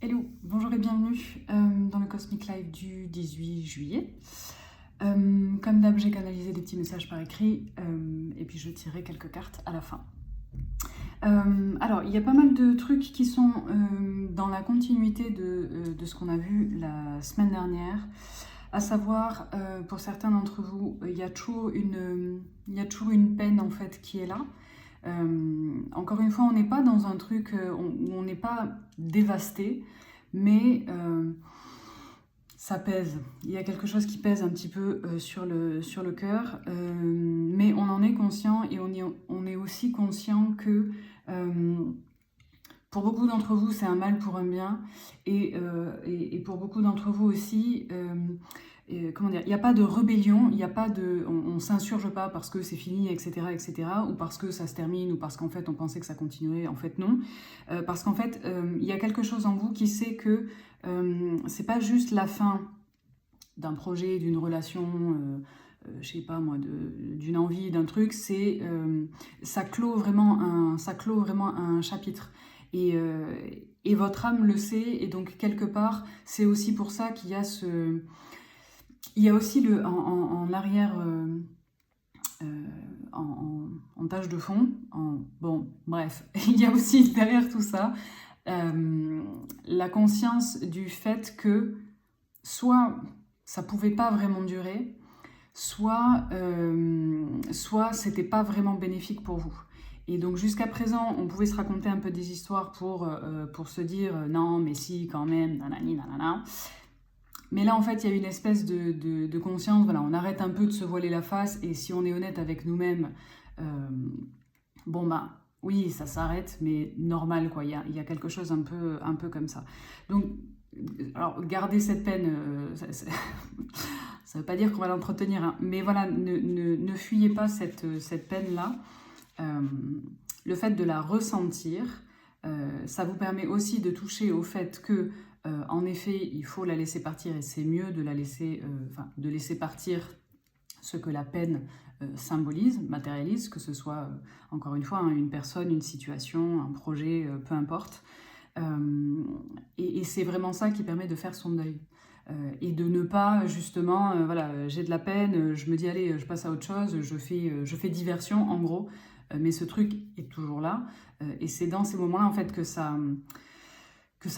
Hello, bonjour et bienvenue dans le Cosmic Live du 18 juillet. Comme d'hab, j'ai canalisé des petits messages par écrit et puis je tirerai quelques cartes à la fin. Alors, il y a pas mal de trucs qui sont dans la continuité de ce qu'on a vu la semaine dernière. À savoir, pour certains d'entre vous, il y a toujours une peine en fait qui est là. Encore une fois, on n'est pas dans un truc où on n'est pas dévasté, mais ça pèse. Il y a quelque chose qui pèse un petit peu sur le cœur, mais on en est conscient et on est aussi conscient que pour beaucoup d'entre vous, c'est un mal pour un bien, et pour beaucoup d'entre vous aussi, comment dire, il n'y a pas de rébellion, il n'y a pas de, on s'insurge pas parce que c'est fini, etc., ou parce que ça se termine, ou parce qu'en fait on pensait que ça continuait, en fait non, parce qu'en fait il y a quelque chose en vous qui sait que c'est pas juste la fin d'un projet, d'une relation, je sais pas moi, d'une envie, d'un truc, c'est ça clôt vraiment un chapitre. Et votre âme le sait, et donc quelque part, c'est aussi pour ça qu'il y a il y a aussi en arrière, en tâche de fond, bon, bref, il y a aussi derrière tout ça la conscience du fait que soit ça pouvait pas vraiment durer, soit c'était pas vraiment bénéfique pour vous. Et donc jusqu'à présent, on pouvait se raconter un peu des histoires pour se dire non, mais si, quand même, nanani, nanana. Mais là, en fait, il y a une espèce de conscience, voilà, on arrête un peu de se voiler la face, et si on est honnête avec nous-mêmes, bon bah, oui, ça s'arrête, mais normal, quoi, il y a quelque chose un peu comme ça. Donc, alors, garder cette peine, ça ne veut pas dire qu'on va l'entretenir, hein, mais voilà, ne fuyez pas cette peine-là. Le fait de la ressentir, ça vous permet aussi de toucher au fait que, en effet, il faut la laisser partir, et c'est mieux de de laisser partir ce que la peine symbolise, matérialise, que ce soit, encore une fois, hein, une personne, une situation, un projet, peu importe. Et c'est vraiment ça qui permet de faire son deuil. Et de ne pas, justement, voilà, j'ai de la peine, je me dis, allez, je passe à autre chose, je fais diversion, en gros, mais ce truc est toujours là. Et c'est dans ces moments-là, en fait, que ça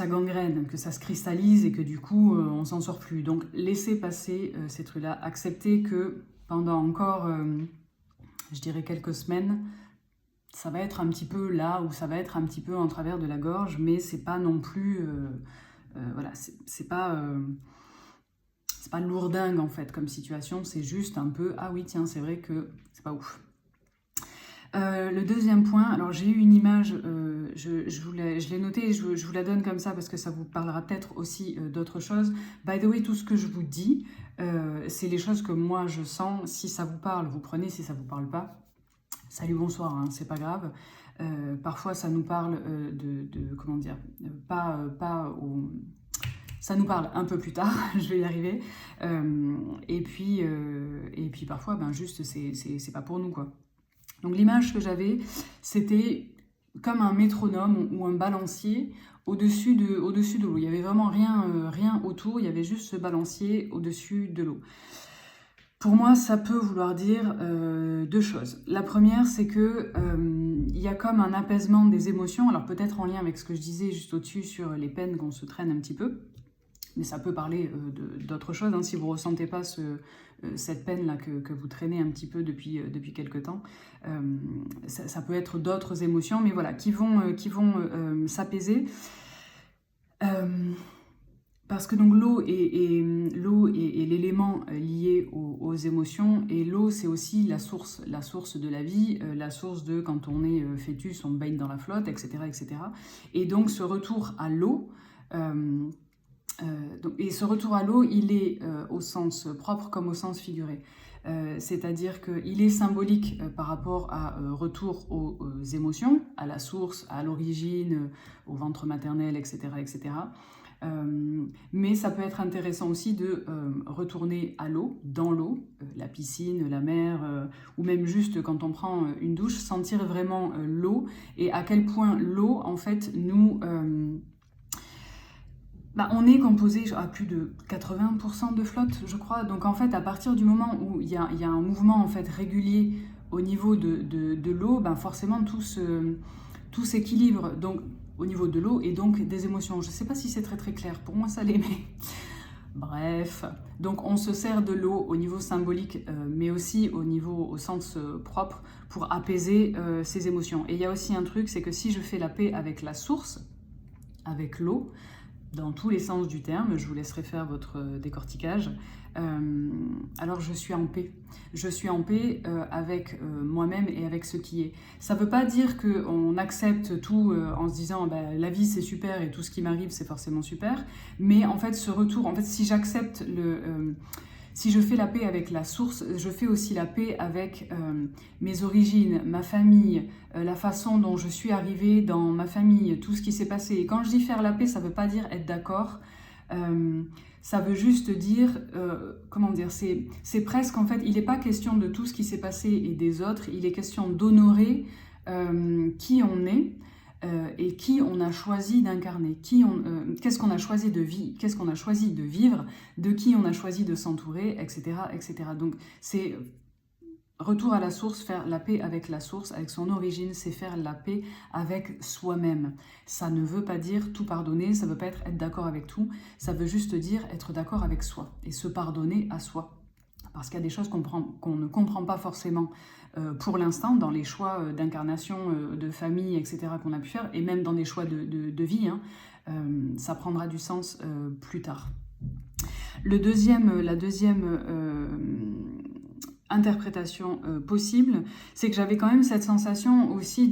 gangrène, que ça se cristallise, et que du coup, on s'en sort plus. Donc, laissez passer ces trucs-là, acceptez que pendant encore, je dirais, quelques semaines, ça va être un petit peu là, ou ça va être un petit peu en travers de la gorge, mais c'est pas non plus, voilà, c'est pas lourdingue en fait comme situation, c'est juste un peu, ah oui tiens, c'est vrai que c'est pas ouf. Le deuxième point, alors j'ai eu une image, je l'ai notée, et je vous la donne comme ça parce que ça vous parlera peut-être aussi d'autres choses. By the way, tout ce que je vous dis, c'est les choses que moi je sens. Si ça vous parle, vous prenez, si ça vous parle pas, salut, bonsoir, hein, c'est pas grave. Parfois ça nous parle comment dire, ça nous parle un peu plus tard, je vais y arriver. Et puis parfois, ben juste, c'est pas pour nous, quoi. Donc l'image que j'avais, c'était comme un métronome ou un balancier au-dessus de l'eau. Il n'y avait vraiment rien autour, il y avait juste ce balancier au-dessus de l'eau. Pour moi, ça peut vouloir dire deux choses. La première, c'est que il y a comme un apaisement des émotions, alors peut-être en lien avec ce que je disais juste au-dessus sur les peines qu'on se traîne un petit peu, mais ça peut parler d'autres choses, hein, si vous ne ressentez pas cette peine-là que vous traînez un petit peu depuis quelques temps. Ça peut être d'autres émotions, mais voilà, qui vont s'apaiser. Parce que donc l'eau est l'élément lié aux émotions, et l'eau c'est aussi la source de la vie, la source de quand on est fœtus, on baigne dans la flotte, etc. Et donc ce retour à l'eau, ce retour à l'eau, il est au sens propre comme au sens figuré. C'est-à-dire qu'il est symbolique par rapport à retour aux émotions, à la source, à l'origine, au ventre maternel, etc. Mais ça peut être intéressant aussi de retourner à l'eau, dans l'eau, la piscine, la mer, ou même juste quand on prend une douche, sentir vraiment l'eau, et à quel point l'eau, en fait, On est composé à plus de 80% de flotte, je crois. Donc en fait, à partir du moment où il y a un mouvement en fait régulier au niveau de l'eau, forcément tout s'équilibre. Donc au niveau de l'eau et donc des émotions. Je ne sais pas si c'est très très clair. Pour moi, ça l'est, mais bref. Donc on se sert de l'eau au niveau symbolique, mais aussi au sens propre, pour apaiser ses émotions. Et il y a aussi un truc, c'est que si je fais la paix avec la source, avec l'eau, dans tous les sens du terme, je vous laisserai faire votre décortiquage, alors je suis en paix. Je suis en paix avec moi-même et avec ce qui est. Ça ne veut pas dire qu'on accepte tout en se disant la vie c'est super et tout ce qui m'arrive c'est forcément super, mais en fait ce retour, en fait si j'accepte si je fais la paix avec la source, je fais aussi la paix avec mes origines, ma famille, la façon dont je suis arrivée dans ma famille, tout ce qui s'est passé. Et quand je dis faire la paix, ça ne veut pas dire être d'accord. Ça veut juste dire, comment dire, c'est presque en fait, il n'est pas question de tout ce qui s'est passé et des autres, il est question d'honorer qui on est. Et qui on a choisi d'incarner, qu'est-ce qu'on a choisi de vivre, qu'est-ce qu'on a choisi de vivre, de qui on a choisi de s'entourer, etc., etc. Donc c'est retour à la source, faire la paix avec la source, avec son origine, c'est faire la paix avec soi-même. Ça ne veut pas dire tout pardonner, ça ne veut pas être d'accord avec tout, ça veut juste dire être d'accord avec soi et se pardonner à soi. Parce qu'il y a des choses qu'on ne comprend pas forcément pour l'instant dans les choix d'incarnation, de famille, etc. qu'on a pu faire, et même dans des choix de vie, ça prendra du sens plus tard. La deuxième interprétation possible, c'est que j'avais quand même cette sensation aussi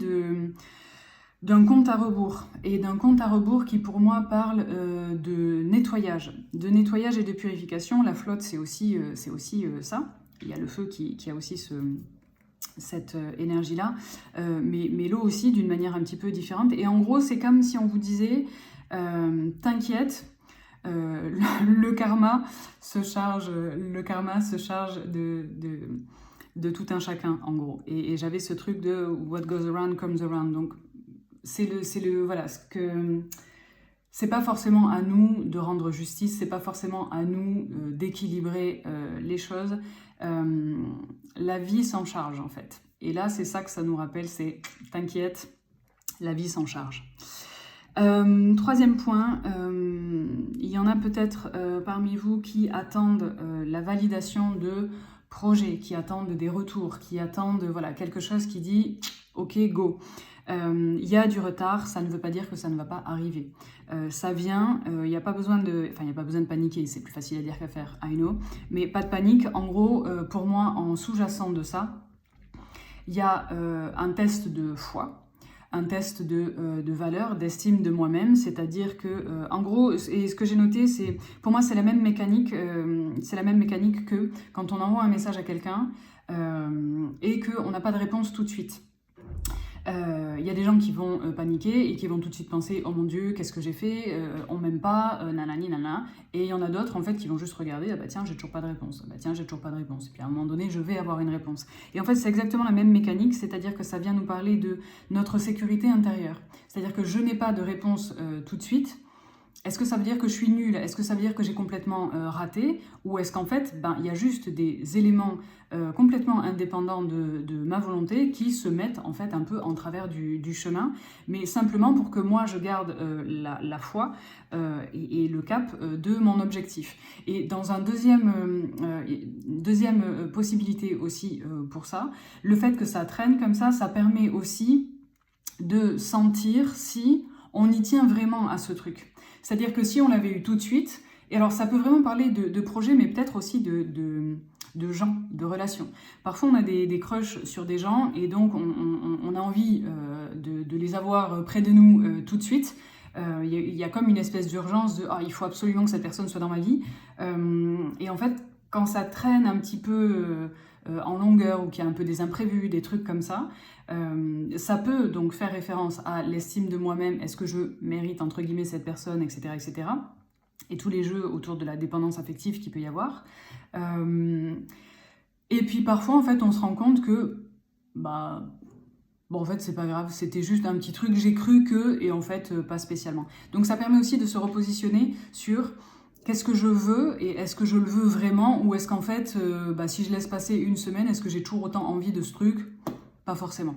d'un compte à rebours, et d'un compte à rebours qui pour moi parle de nettoyage et de purification. La flotte c'est aussi ça, il y a le feu qui a aussi cette énergie-là, mais l'eau aussi d'une manière un petit peu différente. Et en gros c'est comme si on vous disait t'inquiète, le karma se charge de tout un chacun en gros. Et j'avais ce truc de what goes around comes around, donc c'est pas forcément à nous de rendre justice, c'est pas forcément à nous d'équilibrer les choses. La vie s'en charge en fait. Et là, c'est ça que ça nous rappelle, c'est t'inquiète, la vie s'en charge. Troisième point, il y en a peut-être parmi vous qui attendent la validation de projets, qui attendent des retours, qui attendent quelque chose qui dit ok, go. Il y a du retard, ça ne veut pas dire que ça ne va pas arriver. Ça vient, il n'y a pas besoin de paniquer, c'est plus facile à dire qu'à faire, I know, mais pas de panique. En gros, pour moi, en sous-jacent de ça, il y a un test de foi, un test de valeur, d'estime de moi-même, c'est-à-dire que, en gros, et ce que j'ai noté, pour moi, c'est la même mécanique que quand on envoie un message à quelqu'un et qu'on n'a pas de réponse tout de suite. Il y a des gens qui vont paniquer et qui vont tout de suite penser « Oh mon Dieu, qu'est-ce que j'ai fait On m'aime pas, nanani, nanana ». Et il y en a d'autres en fait qui vont juste regarder « Ah bah tiens, j'ai toujours pas de réponse. Ah bah tiens, j'ai toujours pas de réponse. » Et puis à un moment donné, je vais avoir une réponse. Et en fait, c'est exactement la même mécanique, c'est-à-dire que ça vient nous parler de notre sécurité intérieure. C'est-à-dire que je n'ai pas de réponse tout de suite. Est-ce que ça veut dire que je suis nulle? Est-ce que ça veut dire que j'ai complètement raté? Ou est-ce qu'en fait, il y a juste des éléments complètement indépendants de ma volonté qui se mettent en fait un peu en travers du chemin, mais simplement pour que moi je garde la foi et le cap de mon objectif. Et dans un deuxième possibilité aussi pour ça, le fait que ça traîne comme ça permet aussi de sentir si on y tient vraiment à ce truc. C'est-à-dire que si on l'avait eu tout de suite, et alors ça peut vraiment parler de projets, mais peut-être aussi de gens, de relations. Parfois on a des crushs sur des gens, et donc on a envie de les avoir près de nous tout de suite. Il y a comme une espèce d'urgence de il faut absolument que cette personne soit dans ma vie. Et en fait, quand ça traîne un petit peu en longueur, ou qu'il y a un peu des imprévus, des trucs comme ça, ça peut donc faire référence à l'estime de moi-même, est-ce que je mérite entre guillemets cette personne, etc., etc. Et tous les jeux autour de la dépendance affective qu'il peut y avoir. Et puis parfois en fait on se rend compte que bon, en fait, c'est pas grave, c'était juste un petit truc, j'ai cru que, et en fait, pas spécialement. Donc ça permet aussi de se repositionner sur qu'est-ce que je veux et est-ce que je le veux vraiment ou est-ce qu'en fait, si je laisse passer une semaine, est-ce que j'ai toujours autant envie de ce truc? Pas forcément.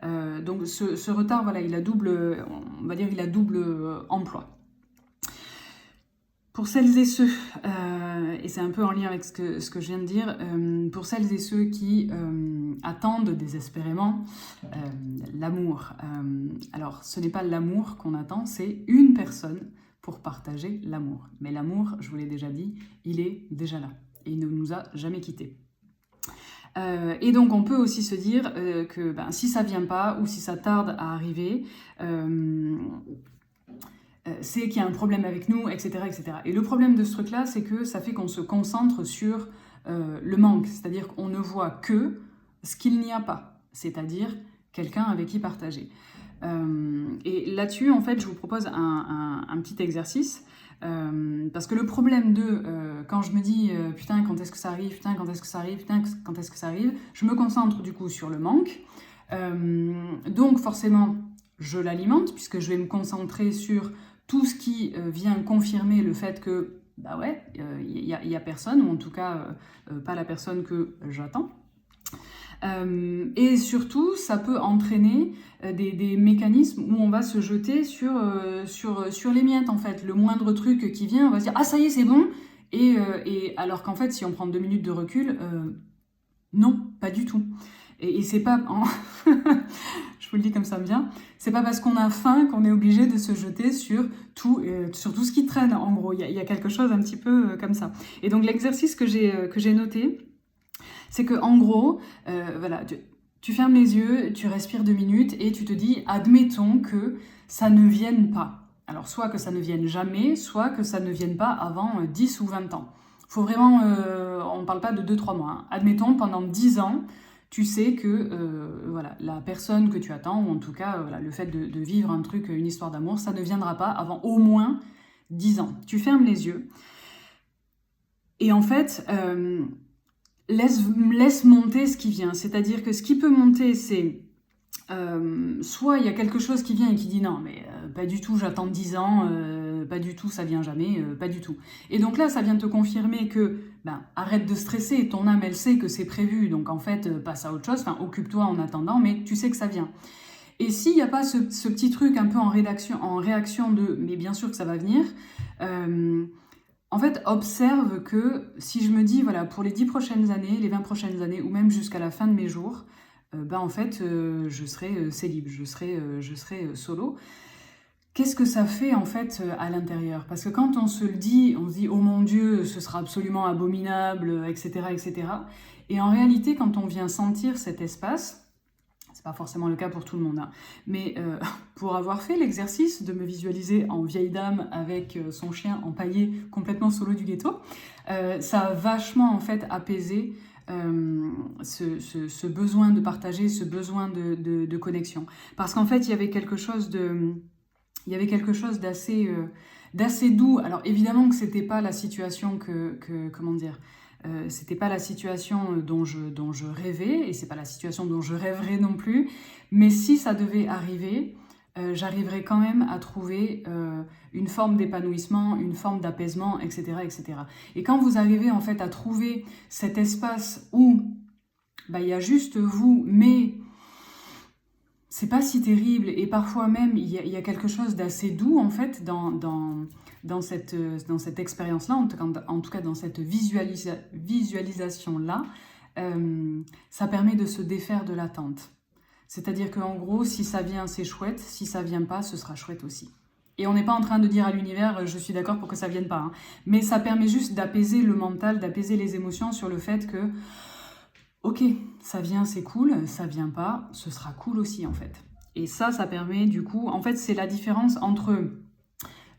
Donc ce retard, voilà, il a double, on va dire, il a double emploi. Pour celles et ceux, et c'est un peu en lien avec ce que je viens de dire, pour celles et ceux qui attendent désespérément l'amour. Alors, ce n'est pas l'amour qu'on attend, c'est une personne pour partager l'amour. Mais l'amour, je vous l'ai déjà dit, il est déjà là. Et il ne nous a jamais quittés. Et donc, on peut aussi se dire que si ça ne vient pas ou si ça tarde à arriver, c'est qu'il y a un problème avec nous, etc., etc. Et le problème de ce truc-là, c'est que ça fait qu'on se concentre sur le manque, c'est-à-dire qu'on ne voit que ce qu'il n'y a pas, c'est-à-dire quelqu'un avec qui partager. Et là-dessus, en fait, je vous propose un petit exercice, parce que le problème quand je me dis putain, quand est-ce que ça arrive, putain, quand est-ce que ça arrive, putain, quand est-ce que ça arrive, je me concentre du coup sur le manque. Donc forcément, je l'alimente, puisque je vais me concentrer sur tout ce qui vient confirmer le fait que, il y a personne, ou en tout cas, pas la personne que j'attends. Et surtout, ça peut entraîner des mécanismes où on va se jeter sur les miettes, en fait. Le moindre truc qui vient, on va se dire « Ah, ça y est, c'est bon !» et alors qu'en fait, si on prend 2 minutes de recul, non, pas du tout. Et c'est pas... je vous le dis comme ça me vient, c'est pas parce qu'on a faim qu'on est obligé de se jeter sur tout ce qui traîne, en gros. Il y a quelque chose un petit peu comme ça. Et donc l'exercice que j'ai noté, c'est que en gros, voilà, tu fermes les yeux, tu respires 2 minutes et tu te dis, admettons que ça ne vienne pas. Alors soit que ça ne vienne jamais, soit que ça ne vienne pas avant 10 ou 20 ans. Faut vraiment, on ne parle pas de 2-3 mois. Hein. Admettons, pendant 10 ans, tu sais que la personne que tu attends, ou en tout cas le fait de vivre un truc, une histoire d'amour, ça ne viendra pas avant au moins 10 ans. Tu fermes les yeux et en fait, laisse monter ce qui vient. C'est-à-dire que ce qui peut monter, c'est soit il y a quelque chose qui vient et qui dit non, mais pas du tout, j'attends 10 ans, pas du tout, ça vient jamais, pas du tout. Et donc là, ça vient te confirmer que arrête de stresser, ton âme, elle sait que c'est prévu, donc en fait, passe à autre chose, occupe-toi en attendant, mais tu sais que ça vient. Et s'il n'y a pas ce petit truc un peu en réaction de « mais bien sûr que ça va venir », en fait, observe que si je me dis, voilà, pour les 10 prochaines années, les 20 prochaines années, ou même jusqu'à la fin de mes jours, en fait, je serai célib, je serai solo. Qu'est-ce que ça fait, en fait, à l'intérieur? Parce que quand on se le dit, on se dit « oh mon Dieu, ce sera absolument abominable, etc. etc. » Et en réalité, quand on vient sentir cet espace, c'est pas forcément le cas pour tout le monde, hein, mais pour avoir fait l'exercice de me visualiser en vieille dame avec son chien empaillé complètement solo du ghetto, ça a vachement, en fait, apaisé ce besoin de partager, ce besoin de connexion. Parce qu'en fait, il y avait quelque chose d'assez doux. Alors évidemment que c'était pas la situation comment dire, c'était pas la situation dont je rêvais, et c'est pas la situation dont je rêverais non plus, mais si ça devait arriver, j'arriverais quand même à trouver une forme d'épanouissement, une forme d'apaisement, etc., etc. Et quand vous arrivez en fait à trouver cet espace où il y a juste vous, mais c'est pas si terrible, et parfois même il y a quelque chose d'assez doux en fait dans cette expérience-là, en tout cas dans cette visualisation-là, ça permet de se défaire de l'attente. C'est-à-dire qu'en gros, si ça vient, c'est chouette, si ça vient pas, ce sera chouette aussi. Et on n'est pas en train de dire à l'univers, je suis d'accord pour que ça vienne pas, hein. Mais ça permet juste d'apaiser le mental, d'apaiser les émotions sur le fait que, ok, ça vient, c'est cool, ça vient pas, ce sera cool aussi en fait. Et ça permet du coup, en fait c'est la différence entre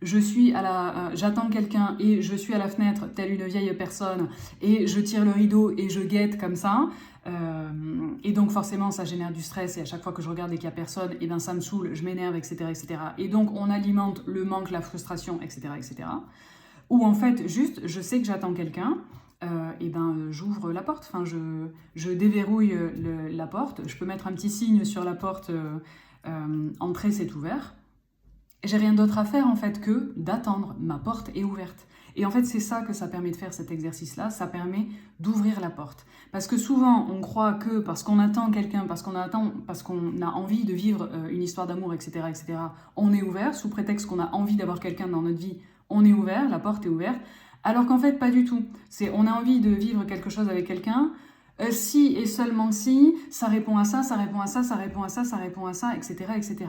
j'attends quelqu'un et je suis à la fenêtre telle une vieille personne et je tire le rideau et je guette comme ça, et donc forcément ça génère du stress, et à chaque fois que je regarde et qu'il n'y a personne, et ça me saoule, je m'énerve, etc., etc. Et donc on alimente le manque, la frustration, etc., etc. Ou en fait juste je sais que j'attends quelqu'un, et ben j'ouvre la porte, enfin je déverrouille la porte, je peux mettre un petit signe sur la porte entrée c'est ouvert. J'ai rien d'autre à faire en fait que d'attendre, ma porte est ouverte. Et en fait c'est ça que ça permet de faire cet exercice-là, ça permet d'ouvrir la porte. Parce que souvent on croit que parce qu'on attend quelqu'un, parce qu'on a envie de vivre une histoire d'amour, etc., on est ouvert, sous prétexte qu'on a envie d'avoir quelqu'un dans notre vie, on est ouvert, la porte est ouverte. Alors qu'en fait, pas du tout. On a envie de vivre quelque chose avec quelqu'un, si et seulement si, ça répond à ça, ça répond à ça, ça répond à ça, ça répond à ça, etc., etc.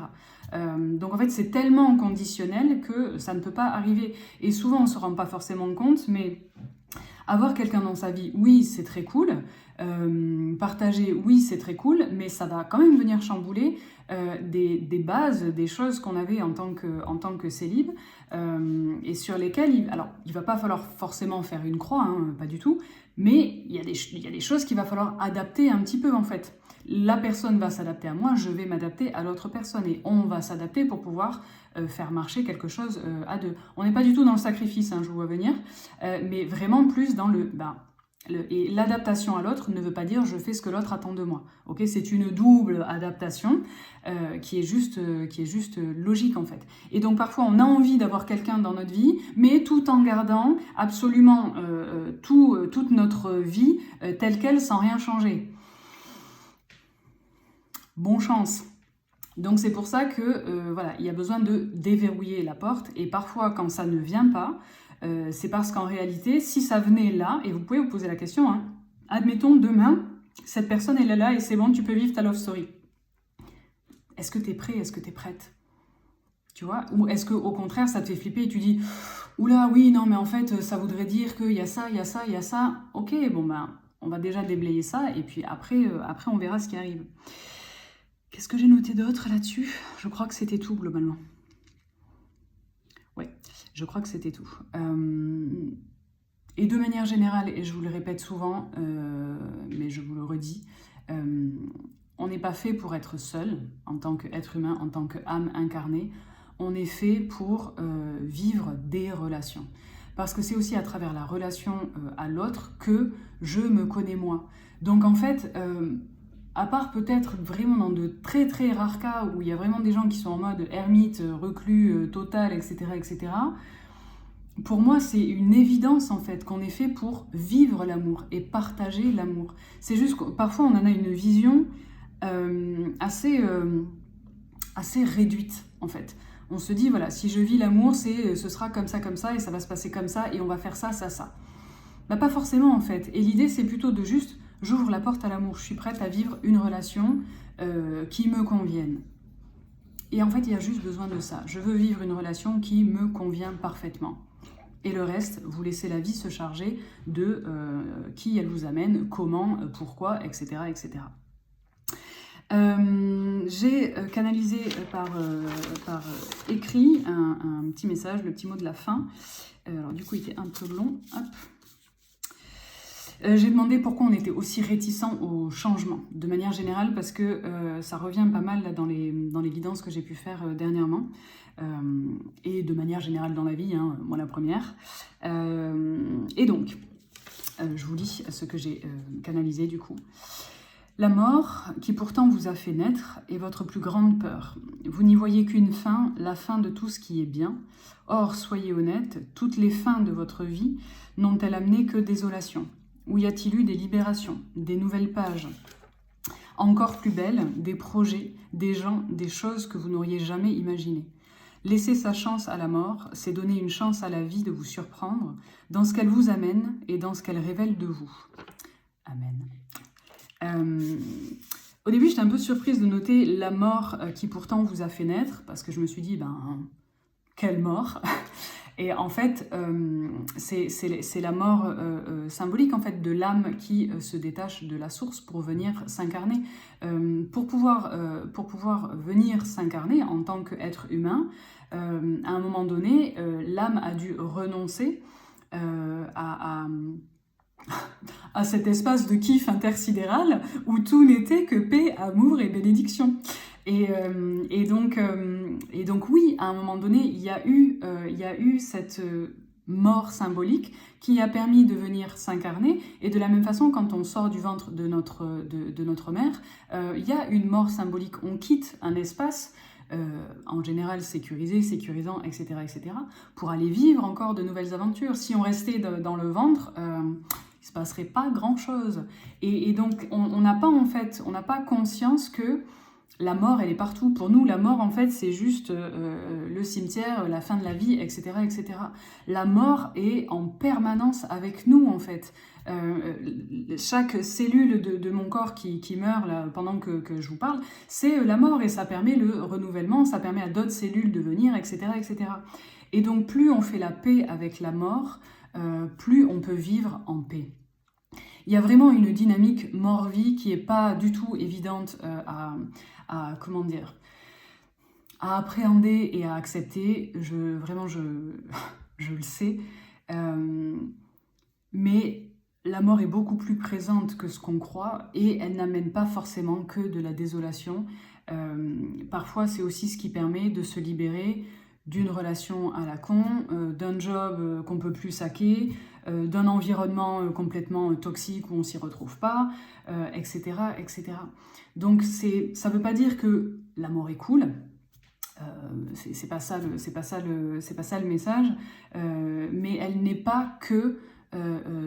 Donc en fait, c'est tellement conditionnel que ça ne peut pas arriver. Et souvent, on ne se rend pas forcément compte, mais avoir quelqu'un dans sa vie, oui, c'est très cool. Partager, oui, c'est très cool, mais ça va quand même venir chambouler des bases, des choses qu'on avait en tant que célib, et sur lesquelles, il ne va pas falloir forcément faire une croix, hein, pas du tout, mais il y a des choses qu'il va falloir adapter un petit peu en fait. La personne va s'adapter à moi, je vais m'adapter à l'autre personne, et on va s'adapter pour pouvoir faire marcher quelque chose à deux. On n'est pas du tout dans le sacrifice, hein, je vous vois venir, mais vraiment plus dans et l'adaptation à l'autre ne veut pas dire je fais ce que l'autre attend de moi. Okay, c'est une double adaptation qui est juste logique en fait. Et donc parfois on a envie d'avoir quelqu'un dans notre vie, mais tout en gardant absolument toute notre vie telle quelle sans rien changer. Bon chance. Donc c'est pour ça que voilà, il y a besoin de déverrouiller la porte, et parfois quand ça ne vient pas, c'est parce qu'en réalité, si ça venait là, et vous pouvez vous poser la question, hein, admettons demain, cette personne elle est là et c'est bon, tu peux vivre ta love story. Est-ce que tu es prêt? Est-ce que tu es prête? Tu vois? Ou est-ce qu'au contraire, ça te fait flipper et tu dis, oula, oui, non, mais en fait, ça voudrait dire qu'il y a ça, il y a ça, il y a ça. Ok, bon ben, on va déjà déblayer ça, et puis après on verra ce qui arrive. Qu'est-ce que j'ai noté d'autre là-dessus? Je crois que c'était tout, globalement. Ouais, je crois que c'était tout. Et de manière générale, et je vous le répète souvent, mais je vous le redis, on n'est pas fait pour être seul, en tant qu'être humain, en tant qu'âme incarnée. On est fait pour vivre des relations. Parce que c'est aussi à travers la relation à l'autre que je me connais moi. Donc en fait, à part peut-être vraiment dans de très très rares cas où il y a vraiment des gens qui sont en mode ermite, reclus, total, etc., etc., pour moi c'est une évidence en fait qu'on est fait pour vivre l'amour et partager l'amour. C'est juste que parfois on en a une vision assez réduite en fait. On se dit voilà, si je vis l'amour, ce sera comme ça et ça va se passer comme ça et on va faire ça, ça, ça. Bah pas forcément en fait. Et l'idée c'est plutôt de juste j'ouvre la porte à l'amour, je suis prête à vivre une relation qui me convienne. Et en fait, il y a juste besoin de ça. Je veux vivre une relation qui me convient parfaitement. Et le reste, vous laissez la vie se charger de qui elle vous amène, comment, pourquoi, etc., etc. J'ai canalisé par écrit un petit message, le petit mot de la fin. Alors du coup, il était un peu long. Hop. J'ai demandé pourquoi on était aussi réticent au changement, de manière générale, parce que ça revient pas mal là, dans les guidances que j'ai pu faire dernièrement, et de manière générale dans la vie, hein, moi la première. Et donc, je vous lis ce que j'ai canalisé du coup. La mort, qui pourtant vous a fait naître, est votre plus grande peur. Vous n'y voyez qu'une fin, la fin de tout ce qui est bien. Or, soyez honnête, toutes les fins de votre vie n'ont-elles amené que désolation? Ou y a-t-il eu des libérations, des nouvelles pages, encore plus belles, des projets, des gens, des choses que vous n'auriez jamais imaginées? Laisser sa chance à la mort, c'est donner une chance à la vie de vous surprendre dans ce qu'elle vous amène et dans ce qu'elle révèle de vous. Amen. Au début, j'étais un peu surprise de noter la mort qui pourtant vous a fait naître, parce que je me suis dit, quelle mort? Et en fait, c'est la mort symbolique en fait, de l'âme qui se détache de la source pour venir s'incarner. Pour pouvoir venir s'incarner en tant qu'être humain, à un moment donné, l'âme a dû renoncer à cet espace de kiff intersidéral où tout n'était que paix, amour et bénédiction. Et donc oui, à un moment donné, il y a eu cette mort symbolique qui a permis de venir s'incarner. Et de la même façon, quand on sort du ventre de notre mère, il y a une mort symbolique. On quitte un espace, en général sécurisé, sécurisant, etc., etc., pour aller vivre encore de nouvelles aventures. Si on restait dans le ventre, il ne se passerait pas grand-chose. Et donc, on n'a pas, en fait, on n'a pas conscience que la mort, elle est partout. Pour nous, la mort, en fait, c'est juste le cimetière, la fin de la vie, etc., etc. La mort est en permanence avec nous, en fait. Chaque cellule de mon corps qui meurt là, pendant que je vous parle, c'est la mort, et ça permet le renouvellement, ça permet à d'autres cellules de venir, etc., etc. Et donc, plus on fait la paix avec la mort, plus on peut vivre en paix. Il y a vraiment une dynamique mort-vie qui n'est pas du tout évidente comment dire, à appréhender et à accepter. Vraiment, je le sais. Mais la mort est beaucoup plus présente que ce qu'on croit, et elle n'amène pas forcément que de la désolation. Parfois, c'est aussi ce qui permet de se libérer d'une relation à la con, d'un job qu'on ne peut plus saquer, d'un environnement complètement toxique où on ne s'y retrouve pas, etc., etc. Donc ça ne veut pas dire que la mort est cool, c'est pas ça le message, mais elle n'est pas que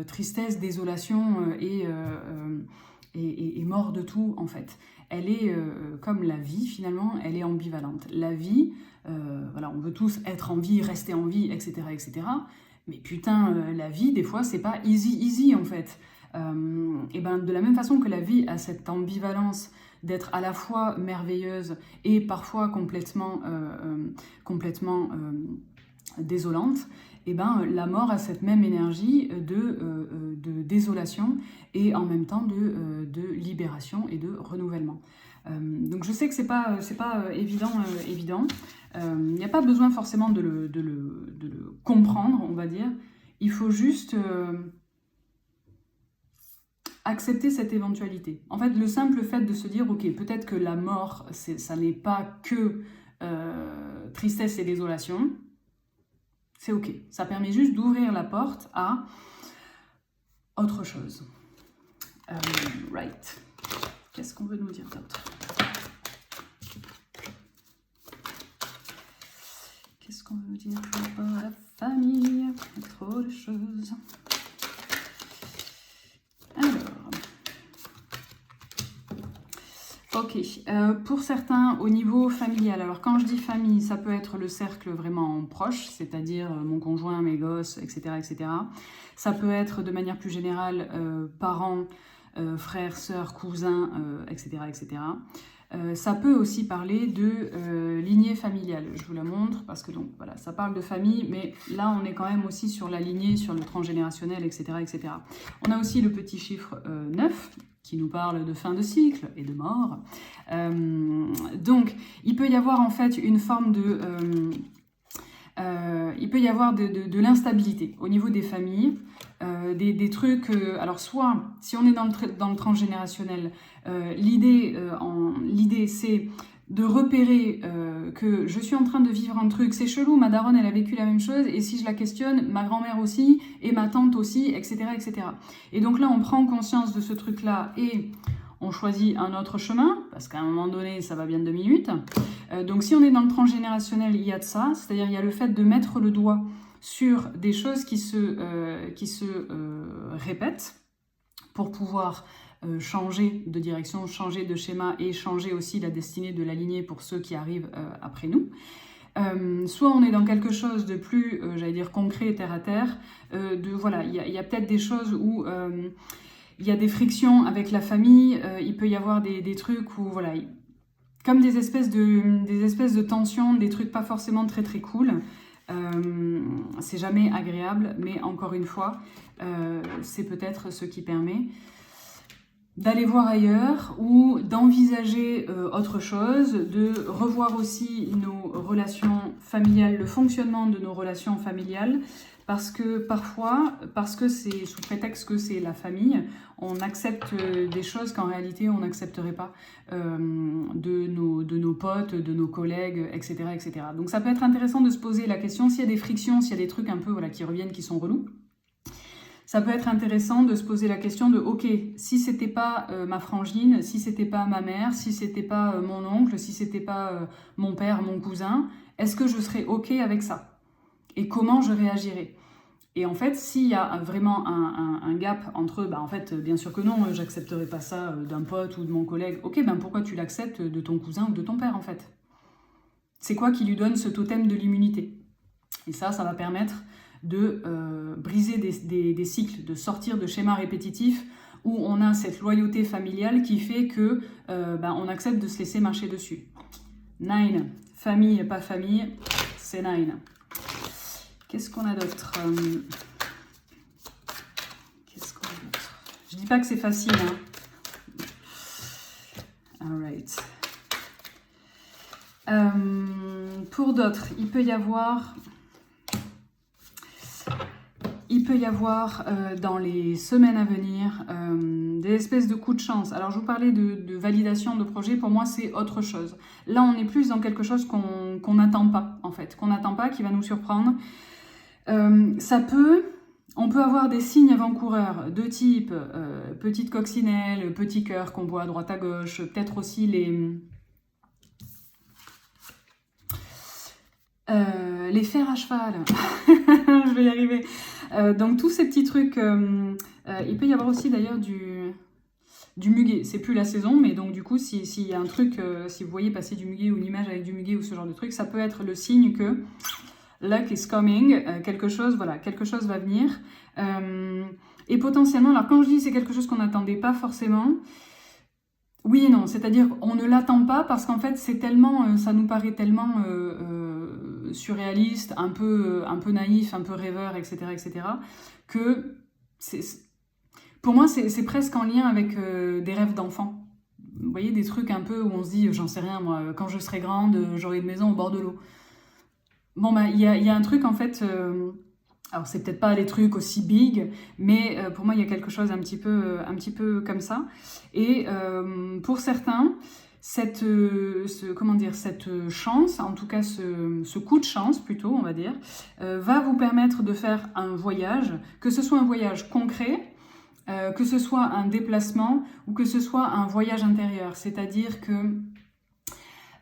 tristesse, désolation et mort de tout, en fait. Elle est comme la vie, finalement, elle est ambivalente. La vie, voilà, on veut tous être en vie, rester en vie, etc., etc. Mais putain, la vie, des fois, c'est pas easy, en fait. Et ben, de la même façon que la vie a cette ambivalence d'être à la fois merveilleuse et parfois complètement désolante, et ben, la mort a cette même énergie de désolation et en même temps de libération et de renouvellement. Donc je sais que c'est pas évident. Il n'y a pas besoin forcément de le comprendre, on va dire. Il faut juste accepter cette éventualité. En fait, le simple fait de se dire, ok, peut-être que la mort, ça n'est pas que tristesse et désolation, c'est ok. Ça permet juste d'ouvrir la porte à autre chose. Right. Qu'est-ce qu'on veut nous dire d'autre? Qu'est-ce qu'on veut nous dire par rapport à la famille? Trop de choses. Alors, ok, pour certains au niveau familial, alors quand je dis famille, ça peut être le cercle vraiment proche, c'est-à-dire mon conjoint, mes gosses, etc., etc. Ça peut être de manière plus générale parents, frères, sœurs, cousins, etc., etc. Ça peut aussi parler de lignée familiale. Je vous la montre parce que donc voilà, ça parle de famille, mais là on est quand même aussi sur la lignée, sur le transgénérationnel, etc., etc. On a aussi le petit chiffre 9 qui nous parle de fin de cycle et de mort. Donc il peut y avoir en fait une forme il peut y avoir de l'instabilité au niveau des familles, des trucs, alors soit si on est dans le transgénérationnel, l'idée c'est de repérer que je suis en train de vivre un truc, c'est chelou, ma daronne elle a vécu la même chose, et si je la questionne, ma grand-mère aussi, et ma tante aussi, etc., etc. Et donc là on prend conscience de ce truc là et on choisit un autre chemin, parce qu'à un moment donné, ça va bien 2 minutes. Donc si on est dans le transgénérationnel, il y a de ça, c'est-à-dire il y a le fait de mettre le doigt sur des choses qui se répètent pour pouvoir changer de direction, changer de schéma et changer aussi la destinée de la lignée pour ceux qui arrivent après nous. Soit on est dans quelque chose de plus, j'allais dire, concret, terre à terre, voilà, il y a peut-être des choses où il y a des frictions avec la famille, il peut y avoir des trucs où, voilà, comme des espèces de tensions, des trucs pas forcément très très cool. C'est jamais agréable, mais encore une fois, c'est peut-être ce qui permet d'aller voir ailleurs ou d'envisager autre chose, de revoir aussi nos relations familiales, le fonctionnement de nos relations familiales, parce que parfois, parce que c'est sous prétexte que c'est la famille, on accepte des choses qu'en réalité on n'accepterait pas de nos potes, de nos collègues, etc., etc. Donc ça peut être intéressant de se poser la question, s'il y a des frictions, s'il y a des trucs un peu voilà, qui reviennent, qui sont relous, ça peut être intéressant de se poser la question de ok, si c'était pas ma frangine, si c'était pas ma mère, si c'était pas mon oncle, si c'était pas mon père, mon cousin, est-ce que je serais ok avec ça? Et comment je réagirais? Et en fait, s'il y a vraiment un gap entre en fait, bien sûr que non, j'accepterais pas ça d'un pote ou de mon collègue. Ok, pourquoi tu l'acceptes de ton cousin ou de ton père en fait? C'est quoi qui lui donne ce totem de l'immunité? Et ça va permettre de briser des cycles, de sortir de schémas répétitifs où on a cette loyauté familiale qui fait que on accepte de se laisser marcher dessus. 9, famille, pas famille, c'est 9. Qu'est-ce qu'on a d'autre? Je dis pas que c'est facile, hein. Alright. Pour d'autres, il peut y avoir dans les semaines à venir des espèces de coups de chance. Alors je vous parlais de validation de projet, pour moi c'est autre chose. Là on est plus dans quelque chose qu'on n'attend pas en fait, qui va nous surprendre. On peut avoir des signes avant-coureurs de type petite coccinelle, petit cœur qu'on voit à droite à gauche, peut-être aussi les fers à cheval, je vais y arriver. Donc tous ces petits trucs, il peut y avoir aussi d'ailleurs du muguet. C'est plus la saison, mais donc du coup, s'il y a un truc, si vous voyez passer du muguet ou une image avec du muguet ou ce genre de truc, ça peut être le signe que luck is coming, quelque chose va venir. Et potentiellement, alors quand je dis c'est quelque chose qu'on n'attendait pas forcément, oui et non, c'est-à-dire qu'on ne l'attend pas parce qu'en fait c'est tellement, ça nous paraît tellement surréaliste, un peu naïf, un peu rêveur, etc., que pour moi c'est presque en lien avec des rêves d'enfant. Vous voyez, des trucs un peu où on se dit, j'en sais rien moi, quand je serai grande, j'aurai une maison au bord de l'eau. Bon il y a un truc en fait... alors c'est peut-être pas des trucs aussi big, mais pour moi il y a quelque chose un petit peu comme ça. Et pour certains, cette chance, en tout cas ce coup de chance plutôt, on va dire, va vous permettre de faire un voyage, que ce soit un voyage concret, que ce soit un déplacement ou que ce soit un voyage intérieur. C'est-à-dire que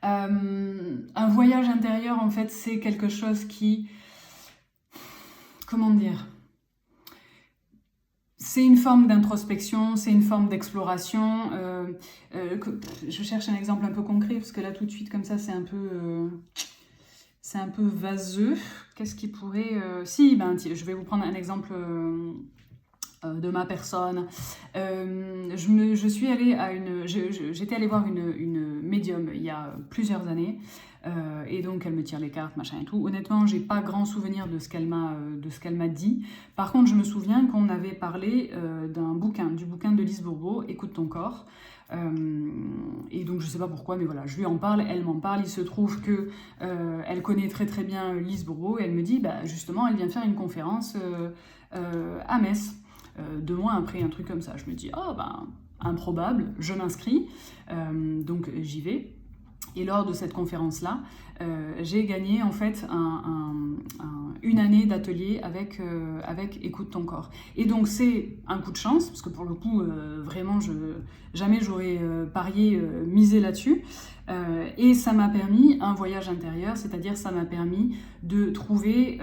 un voyage intérieur, en fait, c'est quelque chose qui... Comment dire ? C'est une forme d'introspection, c'est une forme d'exploration. Je cherche un exemple un peu concret, parce que là, tout de suite, comme ça, c'est un peu vaseux. Qu'est-ce qui pourrait... je vais vous prendre un exemple de ma personne. J'étais allée voir une médium il y a plusieurs années. Et donc elle me tire les cartes, machin et tout. Honnêtement, j'ai pas grand souvenir de ce qu'elle m'a dit. Par contre, je me souviens qu'on avait parlé du bouquin de Lise Bourbeau, Écoute ton corps. Et donc je sais pas pourquoi, mais voilà, je lui en parle, elle m'en parle. Il se trouve que elle connaît très très bien Lise Bourbeau et elle me dit, justement, elle vient faire une conférence à Metz. 2 mois après, un truc comme ça. Je me dis, improbable, je m'inscris, donc j'y vais. Et lors de cette conférence-là, j'ai gagné en fait une année d'atelier avec Écoute ton corps. Et donc c'est un coup de chance, parce que pour le coup, vraiment, jamais j'aurais parié, misé là-dessus. Et ça m'a permis un voyage intérieur, c'est-à-dire ça m'a permis de trouver...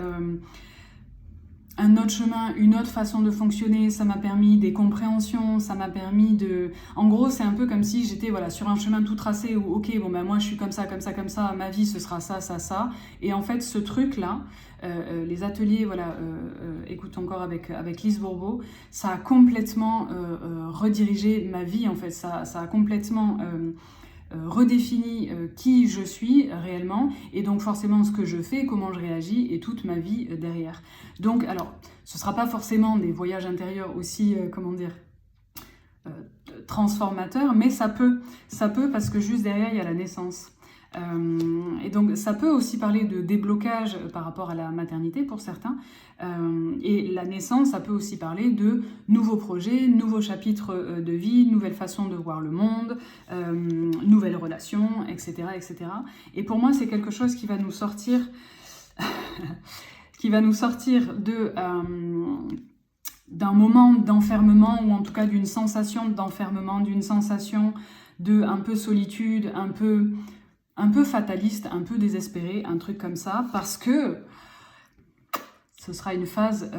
un autre chemin, une autre façon de fonctionner, ça m'a permis des compréhensions, ça m'a permis de... En gros, c'est un peu comme si j'étais sur un chemin tout tracé où, ok, moi je suis comme ça, ma vie ce sera ça, ça, ça. Et en fait, ce truc-là, les ateliers, Écoute encore avec Lise Bourbeau, ça a complètement redirigé ma vie, en fait. Ça a complètement... redéfinit qui je suis réellement et donc forcément ce que je fais, comment je réagis et toute ma vie derrière. Donc alors, ce ne sera pas forcément des voyages intérieurs aussi, transformateur, mais ça peut parce que juste derrière, il y a la naissance. Et donc, ça peut aussi parler de déblocage par rapport à la maternité pour certains. Et la naissance, ça peut aussi parler de nouveaux projets, nouveaux chapitres de vie, nouvelles façons de voir le monde, nouvelles relations, etc., etc. Et pour moi, c'est quelque chose qui va nous sortir, d'un moment d'enfermement, ou en tout cas d'une sensation d'enfermement, d'une sensation de un peu solitude, un peu fataliste, un peu désespéré, un truc comme ça, parce que ce sera une phase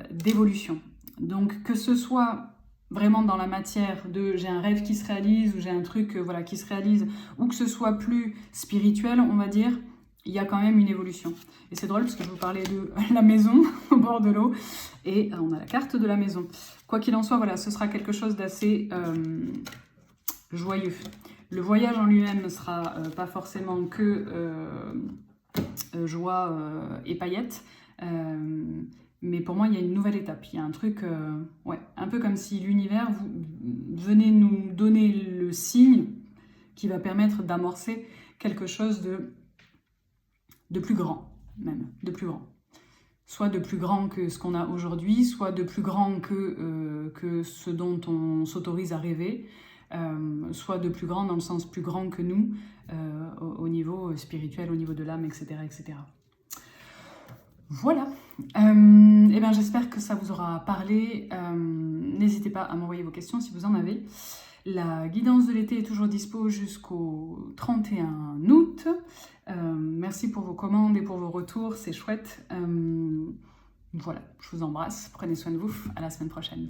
d'évolution. Donc que ce soit vraiment dans la matière de j'ai un rêve qui se réalise, ou j'ai un truc qui se réalise, ou que ce soit plus spirituel, on va dire, il y a quand même une évolution. Et c'est drôle parce que je vous parlais de la maison au bord de l'eau, et on a la carte de la maison. Quoi qu'il en soit, voilà, ce sera quelque chose d'assez joyeux. Le voyage en lui-même ne sera pas forcément que joie et paillettes, mais pour moi, il y a une nouvelle étape. Il y a un truc, un peu comme si l'univers venait nous donner le signe qui va permettre d'amorcer quelque chose de plus grand, même, de plus grand. Soit de plus grand que ce qu'on a aujourd'hui, soit de plus grand que ce dont on s'autorise à rêver, soit de plus grand dans le sens plus grand que nous, au niveau spirituel, au niveau de l'âme, etc., etc. Voilà. Eh bien, j'espère que ça vous aura parlé. N'hésitez pas à m'envoyer vos questions si vous en avez. La guidance de l'été est toujours dispo jusqu'au 31 août. Merci pour vos commandes et pour vos retours, c'est chouette. Voilà, je vous embrasse, prenez soin de vous, à la semaine prochaine.